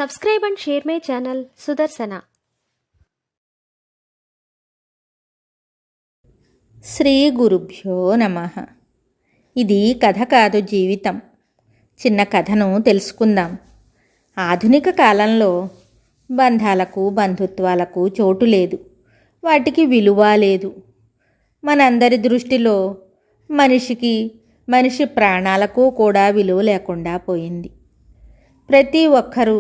Subscribe and share my channel Sudarsana. Shri గురుభ్యో నమః. ఇది కథ కాదు, జీవితం. చిన్న కథను తెలుసుకుందాం. ఆధునిక కాలంలో బంధాలకు బంధుత్వాలకు చోటు లేదు, వాటికి విలువ లేదు. మనందరి దృష్టిలో మనిషి ప్రాణాలకు కూడా విలువ లేకుండా పోయింది. ప్రతి ఒక్కరూ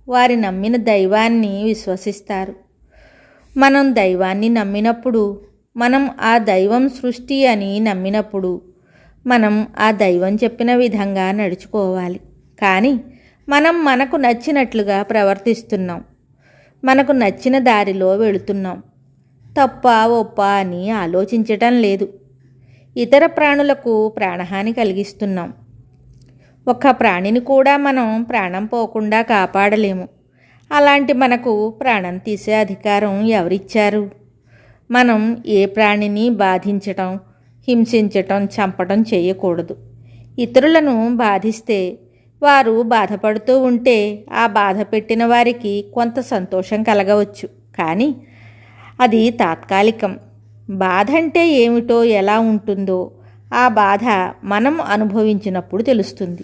వారి నమ్మిన దైవాన్ని విశ్వసిస్తారు. మనం దైవాన్ని నమ్మినప్పుడు, మనం ఆ దైవం సృష్టి అని నమ్మినప్పుడు, మనం ఆ దైవం చెప్పిన విధంగా నడుచుకోవాలి. కానీ మనం మనకు నచ్చినట్లుగా ప్రవర్తిస్తున్నాం, మనకు నచ్చిన దారిలో వెళుతున్నాం. తప్ప ఒప్ప అని ఆలోచించటం లేదు. ఇతర ప్రాణులకు ప్రాణహాని కలిగిస్తున్నాం. ఒక్క ప్రాణిని కూడా మనం ప్రాణం పోకుండా కాపాడలేము. అలాంటి మనకు ప్రాణం తీసే అధికారం ఎవరిచ్చారు? మనం ఏ ప్రాణిని బాధించటం, హింసించటం, చంపటం చేయకూడదు. ఇతరులను బాధిస్తే వారు బాధపడుతూ ఉంటే ఆ బాధ పెట్టిన వారికి కొంత సంతోషం కలగవచ్చు, కానీ అది తాత్కాలికం. బాధ అంటే ఏమిటో, ఎలా ఉంటుందో ఆ బాధ మనం అనుభవించినప్పుడు తెలుస్తుంది.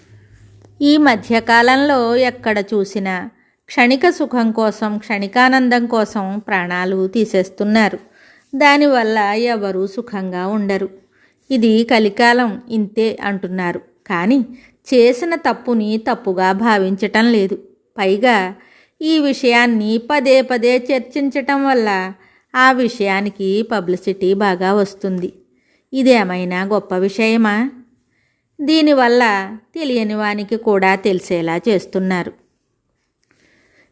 ఈ మధ్యకాలంలో ఎక్కడ చూసినా క్షణిక సుఖం కోసం, క్షణికానందం కోసం ప్రాణాలు తీసేస్తున్నారు. దానివల్ల ఎవరూ సుఖంగా ఉండరు. ఇది కలికాలం, ఇంతే అంటున్నారు. కానీ చేసిన తప్పుని తప్పుగా భావించటం లేదు. పైగా ఈ విషయాన్ని పదే పదే చర్చించటం వల్ల ఆ విషయానికి పబ్లిసిటీ బాగా వస్తుంది. ఇదేమైనా గొప్ప విషయమా? దీనివల్ల తెలియని వానికి కూడా తెలిసేలా చేస్తున్నారు.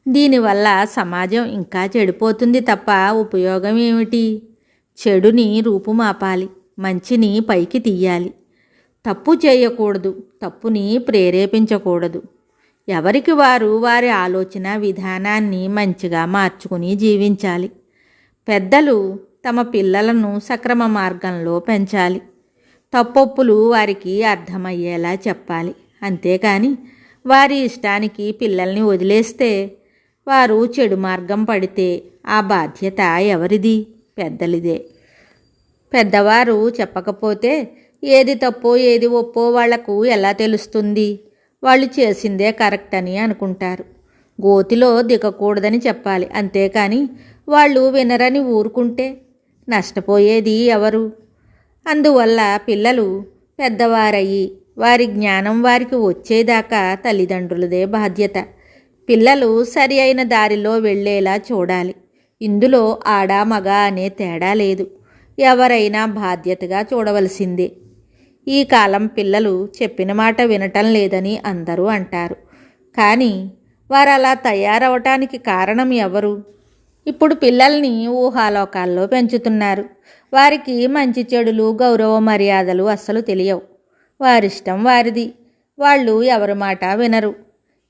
దీనివల్ల సమాజం ఇంకా చెడిపోతుంది తప్ప ఉపయోగం ఏమిటి? చెడుని రూపుమాపాలి, మంచిని పైకి తీయాలి. తప్పు చేయకూడదు, తప్పుని ప్రేరేపించకూడదు. ఎవరికి వారు వారి ఆలోచన విధానాన్ని మంచిగా మార్చుకుని జీవించాలి. పెద్దలు తమ పిల్లలను సక్రమ మార్గంలో పెంచాలి. తప్పొప్పులు వారికి అర్థమయ్యేలా చెప్పాలి. అంతేకాని వారి ఇష్టానికి పిల్లల్ని వదిలేస్తే వారు చెడు మార్గం పడితే ఆ బాధ్యత ఎవరిది? పెద్దలిదే. పెద్దవారు చెప్పకపోతే ఏది తప్పో ఏది ఒప్పో వాళ్లకు ఎలా తెలుస్తుంది? వాళ్ళు చేసిందే కరెక్ట్ అని అనుకుంటారు. గోతిలో దిగకూడదని చెప్పాలి. అంతేకాని వాళ్ళు వినరని ఊరుకుంటే నష్టపోయేది ఎవరు? అందువల్ల పిల్లలు పెద్దవారయ్యి వారి జ్ఞానం వారికి వచ్చేదాకా తల్లిదండ్రులదే బాధ్యత. పిల్లలు సరి అయిన దారిలో వెళ్ళేలా చూడాలి. ఇందులో ఆడ మగ అనే తేడా లేదు. ఎవరైనా బాధ్యతగా చూడవలసిందే. ఈ కాలం పిల్లలు చెప్పిన మాట వినటం లేదని అందరూ అంటారు. కానీ వారు అలా తయారవటానికి కారణం ఎవరు? ఇప్పుడు పిల్లల్ని ఊహాలోకాల్లో పెంచుతున్నారు. వారికి మంచి చెడులు, గౌరవ మర్యాదలు అస్సలు తెలియవు. వారిష్టం వారిది. వాళ్ళు ఎవరి మాట వినరు.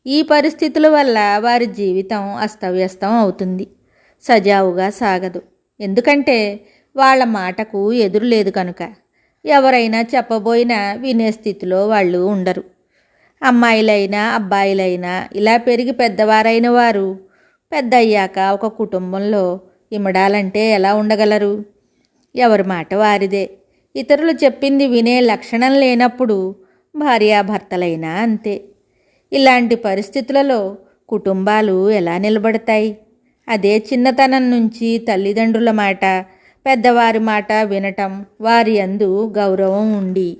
ఈ పరిస్థితుల వల్ల వారి జీవితం అస్తవ్యస్తం అవుతుంది, సజావుగా సాగదు. ఎందుకంటే వాళ్ళ మాటకు ఎదురు లేదు కనుక. ఎవరైనా చెప్పబోయినా వినే స్థితిలో వాళ్ళు ఉండరు. అమ్మాయిలైనా అబ్బాయిలైనా ఇలా పెరిగి పెద్దవారైన వారు పెద్దయ్యాక ఒక కుటుంబంలో ఇమడాలంటే ఎలా ఉండగలరు? ఎవరి మాట వారిదే. ఇతరులు చెప్పింది వినే లక్షణం లేనప్పుడు భార్యాభర్తలైనా అంతే. ఇలాంటి పరిస్థితులలో కుటుంబాలు ఎలా నిలబడతాయి? అదే చిన్నతనం నుంచి తల్లిదండ్రుల మాట, పెద్దవారి మాట వినటం, వారి యందు గౌరవం ఉండి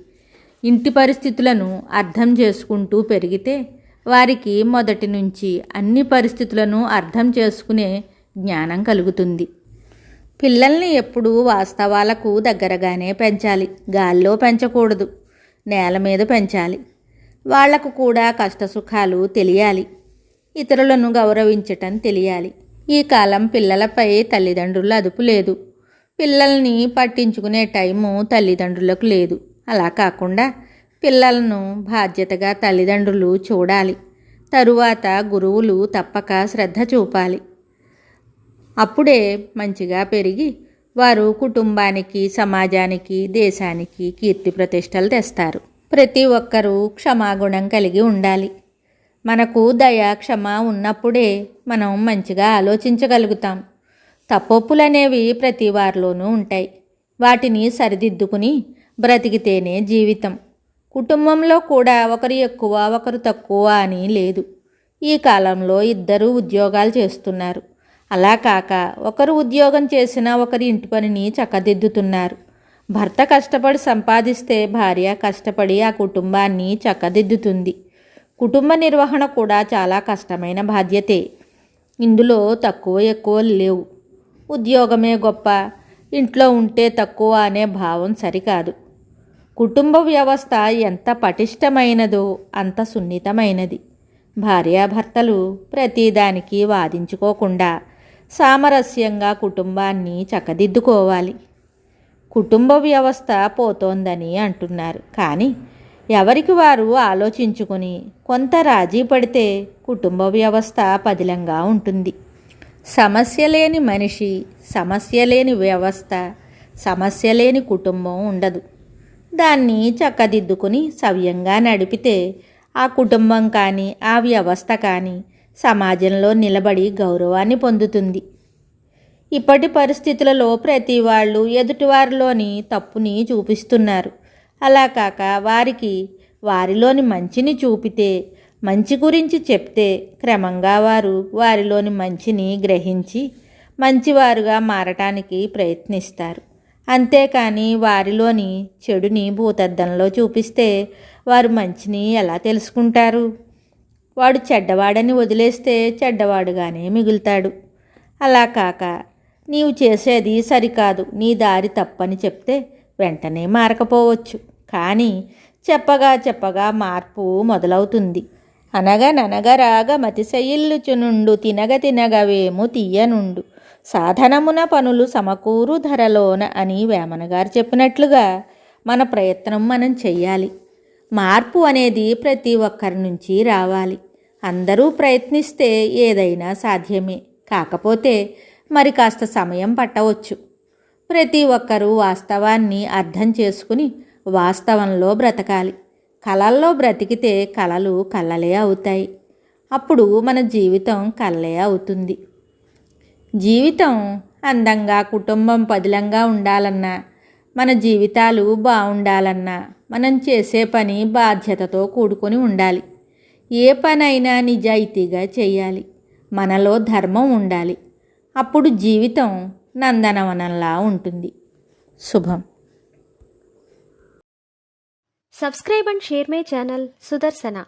ఇంటి పరిస్థితులను అర్థం చేసుకుంటూ పెరిగితే వారికి మొదటి నుంచి అన్ని పరిస్థితులను అర్థం చేసుకునే జ్ఞానం కలుగుతుంది. పిల్లల్ని ఎప్పుడూ వాస్తవాలకు దగ్గరగానే పెంచాలి. గాల్లో పెంచకూడదు, నేల మీద పెంచాలి. వాళ్లకు కూడా కష్టసుఖాలు తెలియాలి. ఇతరులను గౌరవించటం తెలియాలి. ఈ కాలం పిల్లలపై తల్లిదండ్రుల అదుపు లేదు. పిల్లల్ని పట్టించుకునే టైము తల్లిదండ్రులకు లేదు. అలా కాకుండా పిల్లలను బాధ్యతగా తల్లిదండ్రులు చూడాలి. తరువాత గురువులు తప్పక శ్రద్ధ చూపాలి. అప్పుడే మంచిగా పెరిగి వారు కుటుంబానికి, సమాజానికి, దేశానికి కీర్తి ప్రతిష్టలు తెస్తారు. ప్రతి ఒక్కరూ క్షమాగుణం కలిగి ఉండాలి. మనకు దయ క్షమ ఉన్నప్పుడే మనం మంచిగా ఆలోచించగలుగుతాం. తప్పొప్పులనేవి ప్రతి వారిలోనూ ఉంటాయి. వాటిని సరిదిద్దుకుని బ్రతికితేనే జీవితం. కుటుంబంలో కూడా ఒకరు ఎక్కువ ఒకరు తక్కువ అని లేదు. ఈ కాలంలో ఇద్దరు ఉద్యోగాలు చేస్తున్నారు. అలా కాక ఒకరు ఉద్యోగం చేసినా ఒకరి ఇంటి పనిని చక్కదిద్దుతున్నారు. భర్త కష్టపడి సంపాదిస్తే భార్య కష్టపడి ఆ కుటుంబాన్ని చక్కదిద్దుతుంది. కుటుంబ నిర్వహణ కూడా చాలా కష్టమైన బాధ్యతే. ఇందులో తక్కువ ఎక్కువ లేవు. ఉద్యోగమే గొప్ప, ఇంట్లో ఉంటే తక్కువ అనే భావం సరికాదు. కుటుంబ వ్యవస్థ ఎంత పటిష్టమైనదో అంత సున్నితమైనది. భార్యాభర్తలు ప్రతిదానికి వాదించుకోకుండా సామరస్యంగా కుటుంబాన్ని చక్కదిద్దుకోవాలి. కుటుంబ వ్యవస్థ పోతోందని అంటున్నారు, కానీ ఎవరికి వారు ఆలోచించుకుని కొంత రాజీ పడితే కుటుంబ వ్యవస్థ పదిలంగా ఉంటుంది. సమస్య లేని మనిషి, సమస్య లేని వ్యవస్థ, సమస్య లేని కుటుంబం ఉండదు. దాన్ని చక్కదిద్దుకుని సవ్యంగా నడిపితే ఆ కుటుంబం కానీ ఆ వ్యవస్థ కానీ సమాజంలో నిలబడి గౌరవాన్ని పొందుతుంది. ఇప్పటి పరిస్థితులలో ప్రతి వాళ్ళు ఎదుటివారిలోని తప్పుని చూపిస్తున్నారు. అలా కాక వారిలోని మంచిని చూపితే, మంచి గురించి చెప్తే క్రమంగా వారిలోని మంచిని గ్రహించి మంచివారుగా మారటానికి ప్రయత్నిస్తారు. అంతేకాని వారిలోని చెడుని భూతద్దంలో చూపిస్తే వారు మంచిని ఎలా తెలుసుకుంటారు? వాడు చెడ్డవాడని వదిలేస్తే చెడ్డవాడుగానే మిగులుతాడు. అలా కాక నీవు చేసేది సరికాదు, నీ దారి తప్పని చెప్తే వెంటనే మారకపోవచ్చు, కానీ చెప్పగా మార్పు మొదలవుతుంది. అనగననగరాగ మతిశయిల్లుచునుండు తినగవేము తీయనుండు సాధనమున పనులు సమకూరు ధరలోన అని వేమన గారు చెప్పినట్లుగా మన ప్రయత్నం మనం చెయ్యాలి. మార్పు అనేది ప్రతి ఒక్కరి నుంచి రావాలి. అందరూ ప్రయత్నిస్తే ఏదైనా సాధ్యమే. కాకపోతే మరి కాస్త సమయం పట్టవచ్చు. ప్రతి ఒక్కరూ వాస్తవాన్ని అర్థం చేసుకుని వాస్తవంలో బ్రతకాలి. కలల్లో బ్రతికితే కలలు కల్లలే అవుతాయి. అప్పుడు మన జీవితం కల్లే అవుతుంది. జీవితం అందంగా, కుటుంబం పదిలంగా ఉండాలన్నా, మన జీవితాలు బాగుండాలన్నా మనం చేసే పని బాధ్యతతో కూడుకొని ఉండాలి. ఏ పనైనా నిజాయితీగా చేయాలి. మనలో ధర్మం ఉండాలి. అప్పుడు జీవితం నందనవనంలా ఉంటుంది. శుభం. Subscribe and share my channel Sudarsana.